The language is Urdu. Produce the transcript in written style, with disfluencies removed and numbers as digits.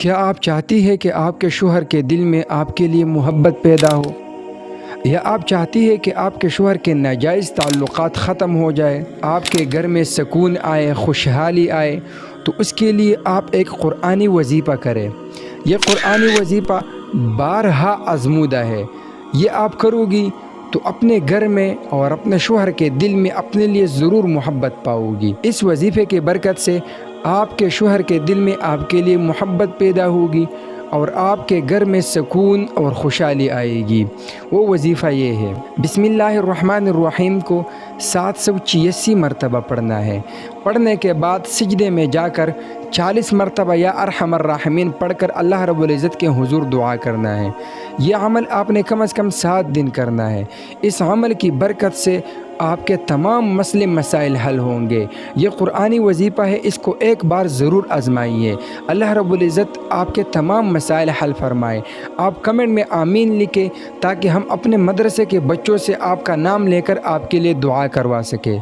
کیا آپ چاہتی ہے کہ آپ کے شوہر کے دل میں آپ کے لیے محبت پیدا ہو، یا آپ چاہتی ہے کہ آپ کے شوہر کے ناجائز تعلقات ختم ہو جائے، آپ کے گھر میں سکون آئے، خوشحالی آئے؟ تو اس کے لیے آپ ایک قرآنی وظیفہ کریں۔ یہ قرآنی وظیفہ بارہا آزمودہ ہے۔ یہ آپ کرو گی تو اپنے گھر میں اور اپنے شوہر کے دل میں اپنے لیے ضرور محبت پاؤ گی۔ اس وظیفے کے برکت سے آپ کے شوہر کے دل میں آپ کے لیے محبت پیدا ہوگی اور آپ کے گھر میں سکون اور خوشحالی آئے گی۔ وہ وظیفہ یہ ہے: بسم اللہ الرحمن الرحیم کو 786 مرتبہ پڑھنا ہے۔ پڑھنے کے بعد سجدے میں جا کر 40 مرتبہ یا ارحم الراحمین پڑھ کر اللہ رب العزت کے حضور دعا کرنا ہے۔ یہ عمل آپ نے کم از کم 7 دن کرنا ہے۔ اس عمل کی برکت سے آپ کے تمام مسئلے مسائل حل ہوں گے۔ یہ قرآنی وظیفہ ہے، اس کو ایک بار ضرور آزمائیے۔ اللہ رب العزت آپ کے تمام مسائل حل فرمائے۔ آپ کمنٹ میں آمین لکھیں تاکہ ہم اپنے مدرسے کے بچوں سے آپ کا نام لے کر آپ کے لیے دعا کروا سکیں۔